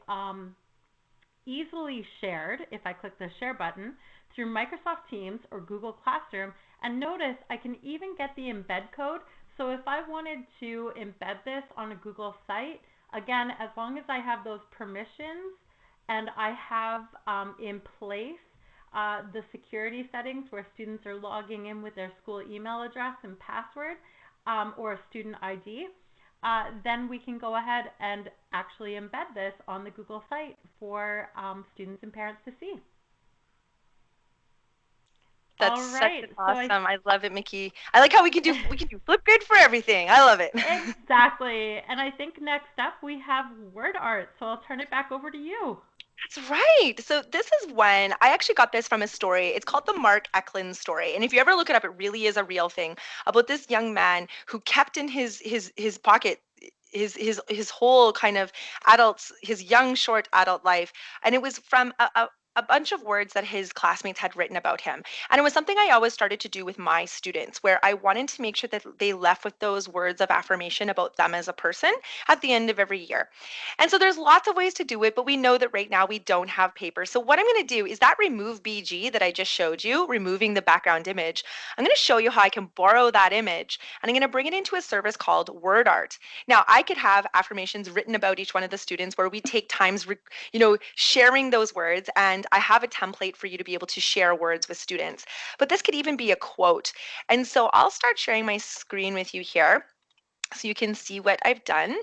easily shared, if I click the share button, through Microsoft Teams or Google Classroom. And notice I can even get the embed code. So if I wanted to embed this on a Google site, again, as long as I have those permissions and I have in place the security settings where students are logging in with their school email address and password or a student ID, then we can go ahead and actually embed this on the Google site for students and parents to see. That's such awesome. I love it, Mickey. I like how we can do Flipgrid for everything. I love it. Exactly. And I think next up we have word art. So I'll turn it back over to you. That's right. So this is when I actually got this from a story. It's called the Mark Eklund story. And if you ever look it up, it really is a real thing about this young man who kept in his pocket his whole kind of his young short adult life, and it was from a bunch of words that his classmates had written about him. And it was something I always started to do with my students, where I wanted to make sure that they left with those words of affirmation about them as a person at the end of every year. And so there's lots of ways to do it, but we know that right now we don't have paper. So what I'm going to do is that remove BG that I just showed you, removing the background image, I'm going to show you how I can borrow that image, and I'm going to bring it into a service called Word Art. Now, I could have affirmations written about each one of the students where we take times, sharing those words, and I have a template for you to be able to share words with students. But this could even be a quote. And so I'll start sharing my screen with you here so you can see what I've done.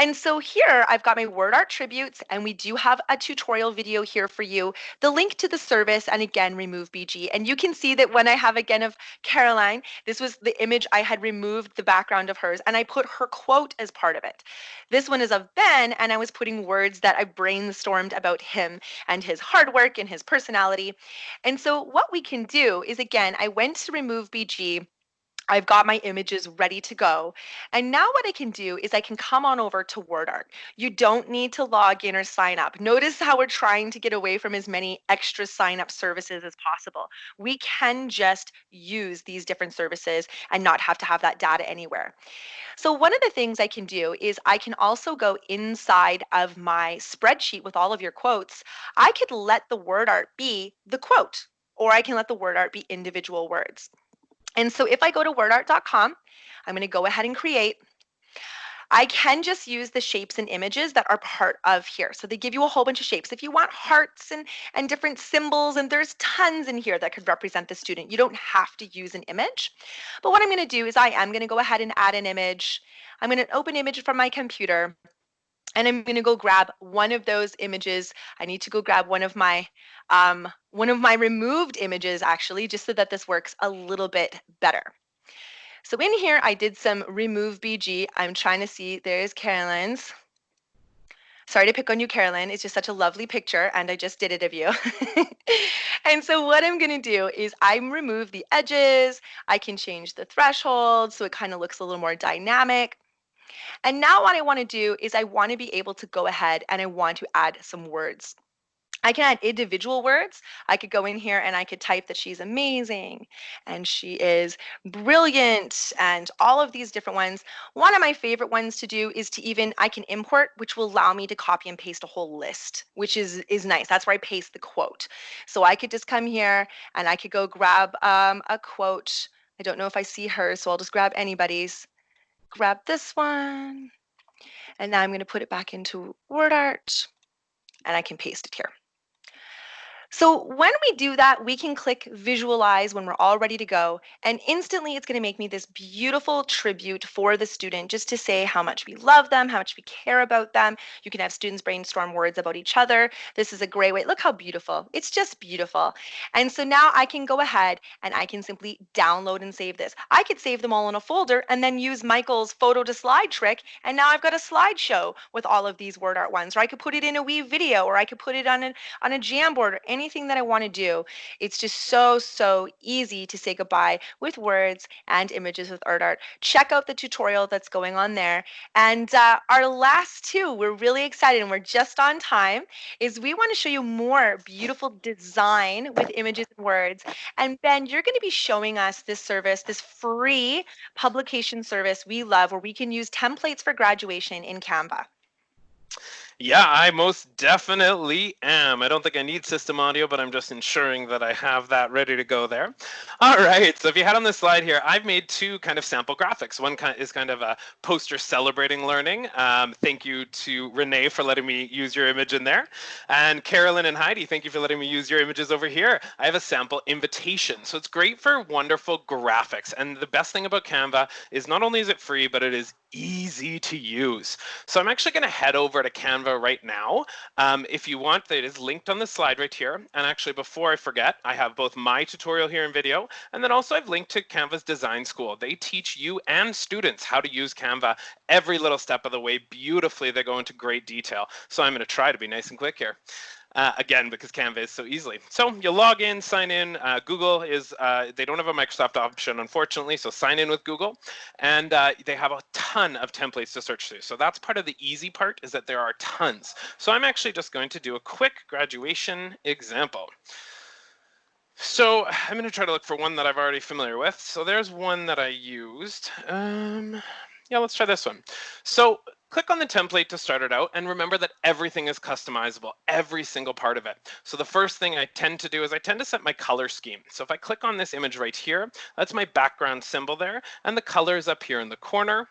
And so here I've got my word art tributes, and we do have a tutorial video here for you, the link to the service, and again, remove BG. And you can see that when I have again of Caroline, this was the image I had removed the background of hers, and I put her quote as part of it. This one is of Ben, and I was putting words that I brainstormed about him and his hard work and his personality. And so what we can do is, again, I went to remove BG, I've got my images ready to go. And now what I can do is I can come on over to WordArt. You don't need to log in or sign up. Notice how we're trying to get away from as many extra sign up services as possible. We can just use these different services and not have to have that data anywhere. So one of the things I can do is I can also go inside of my spreadsheet with all of your quotes. I could let the word art be the quote, or I can let the word art be individual words. And so if I go to wordart.com, I'm going to go ahead and create. I can just use the shapes and images that are part of here. So they give you a whole bunch of shapes. If you want hearts and different symbols, and there's tons in here that could represent the student. You don't have to use an image. But what I'm going to do is I am going to go ahead and add an image. I'm going to open image from my computer. And I'm going to go grab one of those images. I need to go grab one of my removed images, actually, just so that this works a little bit better. So in here, I did some remove BG. I'm trying to see, there's Carolyn's. Sorry to pick on you, Carolyn. It's just such a lovely picture, and I just did it of you. And so what I'm going to do is I remove the edges. I can change the threshold so it kind of looks a little more dynamic. And now what I want to do is I want to be able to go ahead and I want to add some words. I can add individual words. I could go in here and I could type that she's amazing and she is brilliant and all of these different ones. One of my favorite ones to do is to I can import, which will allow me to copy and paste a whole list, which is nice. That's where I paste the quote. So I could just come here and I could go grab a quote. I don't know if I see hers, so I'll just grab anybody's. Grab this one. And now I'm going to put it back into WordArt and I can paste it here. So when we do that, we can click visualize when we're all ready to go. And instantly it's going to make me this beautiful tribute for the student just to say how much we love them, how much we care about them. You can have students brainstorm words about each other. This is a great way. Look how beautiful. It's just beautiful. And so now I can go ahead and I can simply download and save this. I could save them all in a folder and then use Michael's photo to slide trick. And now I've got a slideshow with all of these word art ones. Or I could put it in a WeVideo, or I could put it on a Jamboard, or anything that I want to do. It's just so easy to say goodbye with words and images with art. Check out the tutorial that's going on there. And our last two, we're really excited and we're just on time, is we want to show you more beautiful design with images and words. And Ben, you're going to be showing us this service, this free publication service we love, where we can use templates for graduation in Canva. Yeah, I most definitely am. I don't think I need system audio, but I'm just ensuring that I have that ready to go there. All right, so if you had on this slide here, I've made two kind of sample graphics. One is kind of a poster celebrating learning. Thank you to Renee for letting me use your image in there. And Carolyn and Heidi, thank you for letting me use your images over here. I have a sample invitation. So it's great for wonderful graphics. And the best thing about Canva is not only is it free, but it is easy to use. So I'm actually going to head over to Canva right now. If you want, it is linked on the slide right here. And actually, before I forget, I have both my tutorial here in video, and then also I've linked to Canva's design school. They teach you and students how to use Canva every little step of the way beautifully. They go into great detail. So I'm going to try to be nice and quick here. Again, because Canva is so easily. So you log in, sign in. Google is, they don't have a Microsoft option, unfortunately, so sign in with Google. And they have a ton of templates to search through. So that's part of the easy part, is that there are tons. So I'm actually just going to do a quick graduation example. So I'm going to try to look for one that I've already familiar with. So there's one that I used. Yeah, let's try this one. So click on the template to start it out, and remember that everything is customizable, every single part of it. So the first thing I tend to do is I tend to set my color scheme. So if I click on this image right here, that's my background symbol there, and the color is up here in the corner.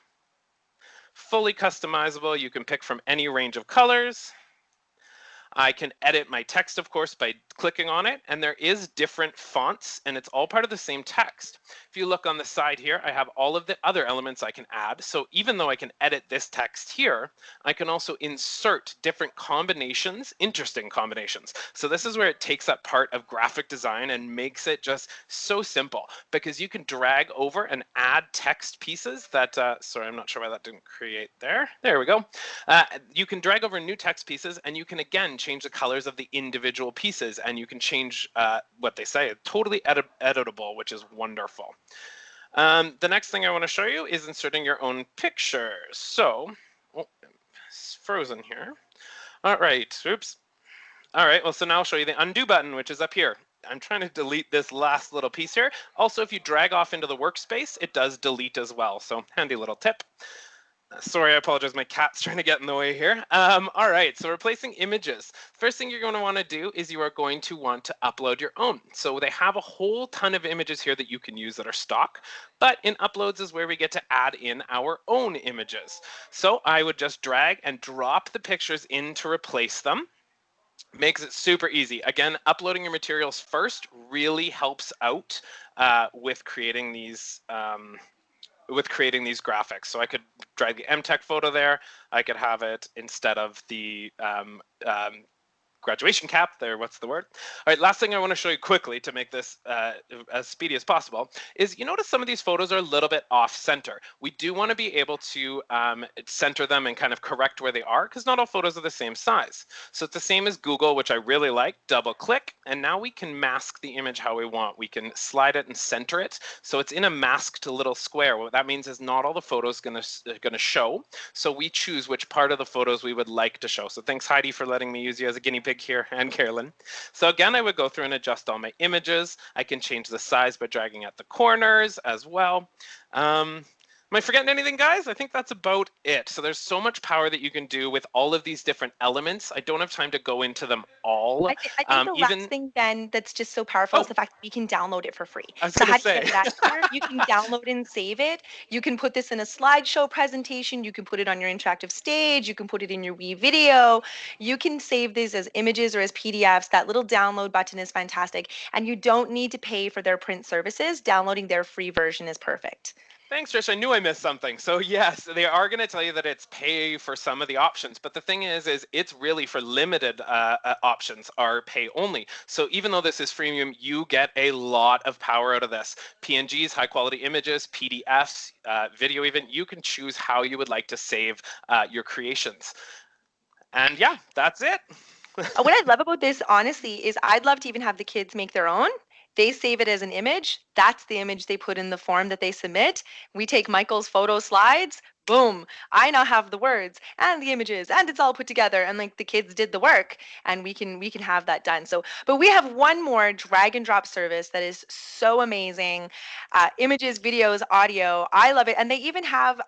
Fully customizable. You can pick from any range of colors. I can edit my text, of course, by clicking on it, and there is different fonts, and it's all part of the same text. If you look on the side here, I have all of the other elements I can add. So even though I can edit this text here, I can also insert different combinations, interesting combinations. So this is where it takes that part of graphic design and makes it just so simple, because you can drag over and add text pieces that, sorry, I'm not sure why that didn't create there. There we go. You can drag over new text pieces, and you can again change the colors of the individual pieces, and you can change what they say. Totally editable, which is wonderful. The next thing I want to show you is inserting your own picture. So, oh, it's frozen here. All right, oops. All right, well, so now I'll show you the undo button, which is up here. I'm trying to delete this last little piece here. Also, if you drag off into the workspace, it does delete as well. So handy little tip. Sorry, I apologize. My cat's trying to get in the way here. All right, so replacing images. First thing you're going to want to do is you are going to want to upload your own. So they have a whole ton of images here that you can use that are stock, but in uploads is where we get to add in our own images. So I would just drag and drop the pictures in to replace them. Makes it super easy. Again, uploading your materials first really helps out with creating these graphics. So I could drag the MTech photo there. I could have it instead of the graduation cap there. What's the word? All right, last thing I want to show you quickly to make this as speedy as possible is you notice some of these photos are a little bit off center. We do want to be able to center them and kind of correct where they are because not all photos are the same size. So it's the same as Google, which I really like. Double click, and now we can mask the image how we want. We can slide it and center it. So it's in a masked little square. What that means is not all the photos gonna show. So we choose which part of the photos we would like to show. So thanks, Heidi, for letting me use you as a guinea pig here, and Carolyn. So again, I would go through and adjust all my images. I can change the size by dragging at the corners as well. Am I forgetting anything, guys? I think that's about it. So there's so much power that you can do with all of these different elements. I don't have time to go into them all. I think the last thing, Ben, that's just so powerful is the fact that we can download it for free. So how do you get that here? You can download and save it. You can put this in a slideshow presentation. You can put it on your interactive stage. You can put it in your WeVideo. You can save these as images or as PDFs. That little download button is fantastic. And you don't need to pay for their print services. Downloading their free version is perfect. Thanks, Trish. I knew I missed something. So yes, they are going to tell you that it's pay for some of the options. But the thing is it's really for limited options are pay only. So even though this is freemium, you get a lot of power out of this. PNGs, high quality images, PDFs, video even. You can choose how you would like to save your creations. And yeah, that's it. What I love about this, honestly, is I'd love to even have the kids make their own. They save it as an image. That's the image they put in the form that they submit. We take Michael's photo slides. Boom. I now have the words and the images and it's all put together and like the kids did the work and we can have that done. So, but we have one more drag and drop service that is so amazing. Images, videos, audio. I love it. And they even have,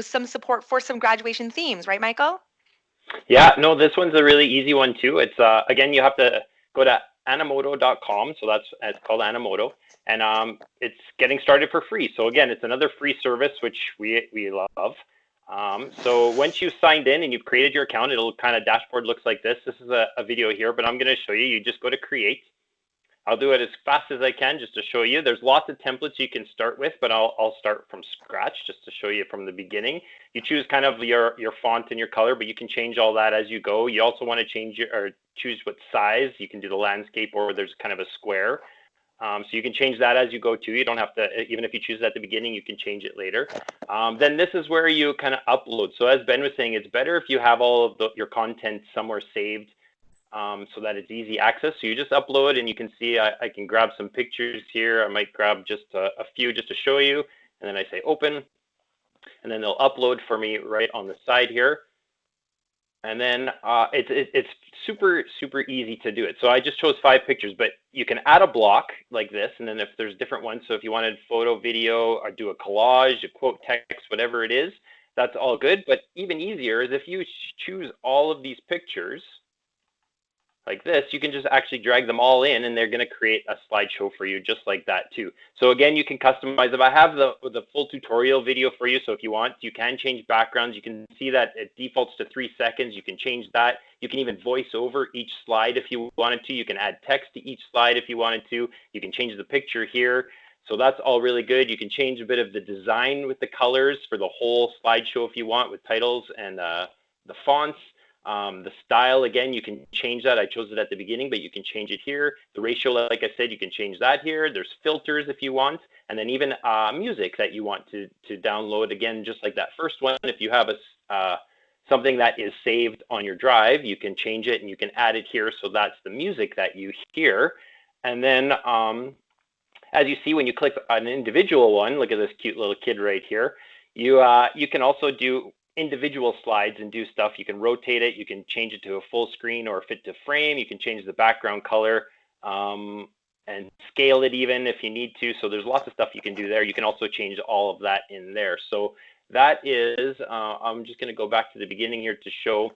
some support for some graduation themes, right, Michael? Yeah, no, this one's a really easy one too. It's again, you have to go to Animoto.com. So it's called Animoto, and it's getting started for free. So again, it's another free service which we love. So once you've signed in and you've created your account, it'll kind of dashboard looks like this. This is a video here, but I'm going to show you. You just go to create. I'll do it as fast as I can just to show you. There's lots of templates you can start with, but I'll start from scratch just to show you from the beginning. You choose kind of your font and your color, but you can change all that as you go. You also want to choose what size. You can do the landscape or there's kind of a square. So you can change that as you go too. You don't have to, even if you choose it at the beginning, you can change it later. Then this is where you kind of upload. So as Ben was saying, it's better if you have all of your content somewhere saved. So that it's easy access. So you just upload and you can see I can grab some pictures here. I might grab just a few just to show you. And then I say open. And then they'll upload for me right on the side here. And then it's super, super easy to do it. So I just chose 5 pictures, but you can add a block like this. And then if there's different ones, so if you wanted photo, video, or do a collage, a quote, text, whatever it is, that's all good. But even easier is if you choose all of these pictures, like this, you can just actually drag them all in and they're going to create a slideshow for you just like that too. So again, you can customize them. I have the full tutorial video for you. So if you want, you can change backgrounds. You can see that it defaults to 3 seconds. You can change that. You can even voice over each slide if you wanted to. You can add text to each slide if you wanted to. You can change the picture here. So that's all really good. You can change a bit of the design with the colors for the whole slideshow if you want with titles and the fonts. The style, again, you can change that. I chose it at the beginning, but you can change it here. The ratio, like I said, you can change that here. There's filters if you want, and then even music that you want to download. Again, just like that first one, if you have something that is saved on your drive, you can change it and you can add it here. So that's the music that you hear. And then As you see, when you click on an individual one, look at this cute little kid right here. You can also do individual slides and do stuff. You can rotate it. You can change it to a full screen or fit to frame. You can change the background color and scale it even if you need to. So there's lots of stuff you can do there. You can also change all of that in there. So that is, I'm just going to go back to the beginning here to show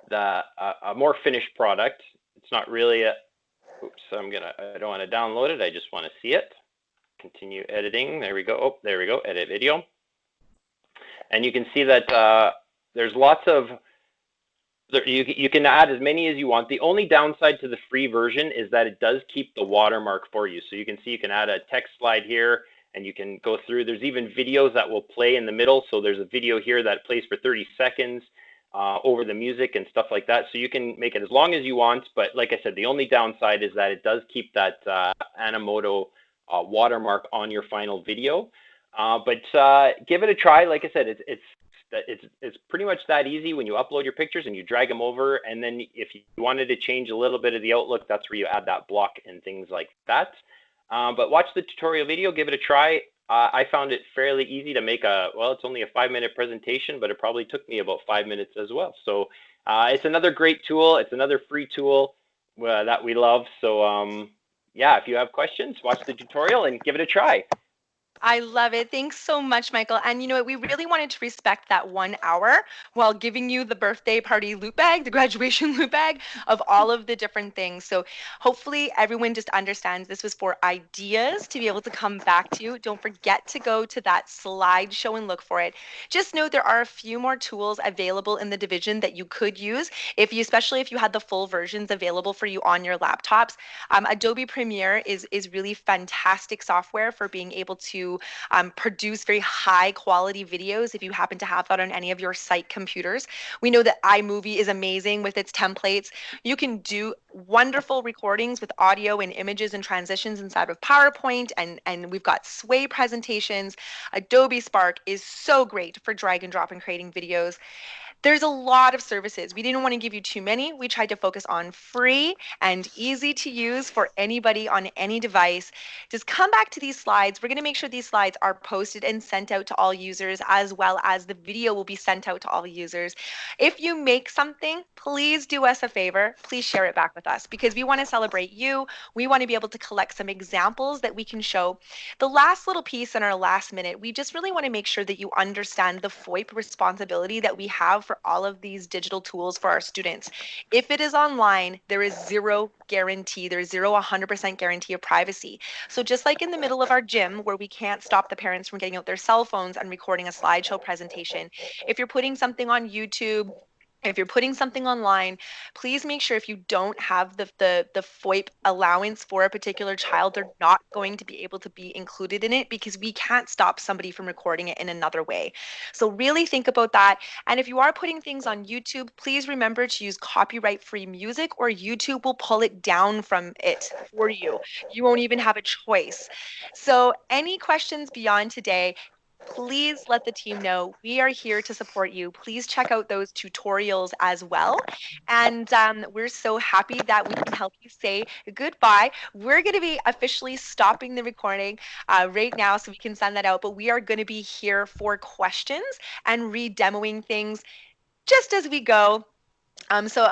the a more finished product. It's not really a, oops, I don't want to download it. I just want to see it. Continue editing. There we go. Oh, there we go. Edit video. And you can see that there's lots of, you can add as many as you want. The only downside to the free version is that it does keep the watermark for you. So you can see you can add a text slide here and you can go through. There's even videos that will play in the middle. So there's a video here that plays for 30 seconds over the music and stuff like that. So you can make it as long as you want. But like I said, the only downside is that it does keep that Animoto watermark on your final video. But give it a try. Like I said, it's pretty much that easy. When you upload your pictures and you drag them over, and then if you wanted to change a little bit of the outlook, that's where you add that block and things like that. But watch the tutorial video, give it a try. I found it fairly easy to make well, it's only a 5-minute presentation, but it probably took me about 5 minutes as well. So it's another great tool. It's another free tool that we love. So yeah, if you have questions, watch the tutorial and give it a try. I love it. Thanks so much, Michael. And you know what? We really wanted to respect that 1 hour while giving you the birthday party loot bag, the graduation loot bag of all of the different things. So hopefully everyone just understands this was for ideas to be able to come back to. Don't forget to go to that slideshow and look for it. Just know there are a few more tools available in the division that you could use, especially if you had the full versions available for you on your laptops. Adobe Premiere is really fantastic software for being able to produce very high quality videos if you happen to have that on any of your site computers. We know that iMovie is amazing with its templates. You can do wonderful recordings with audio and images and transitions inside of PowerPoint, and we've got Sway presentations. Adobe Spark is so great for drag and drop and creating videos. There's a lot of services. We didn't want to give you too many. We tried to focus on free and easy to use for anybody on any device. Just come back to these slides. We're going to make sure these slides are posted and sent out to all users, as well as the video will be sent out to all users. If you make something, please do us a favor. Please share it back with us because we want to celebrate you. We want to be able to collect some examples that we can show. The last little piece in our last minute, we just really want to make sure that you understand the FOIP responsibility that we have for all of these digital tools for our students. If it is online, there is zero guarantee. There's 100% guarantee of privacy. So just like in the middle of our gym where we can't stop the parents from getting out their cell phones and recording a slideshow presentation, if you're putting something on YouTube, if you're putting something online, please make sure if you don't have the FOIP allowance for a particular child, they're not going to be able to be included in it because we can't stop somebody from recording it in another way. So really think about that. And if you are putting things on YouTube, please remember to use copyright-free music or YouTube will pull it down from it for you. You won't even have a choice. So any questions beyond today, please let the team know. We are here to support you. Please check out those tutorials as well. And we're so happy that we can help you say goodbye. We're going to be officially stopping the recording right now so we can send that out. But we are going to be here for questions and re-demoing things just as we go. So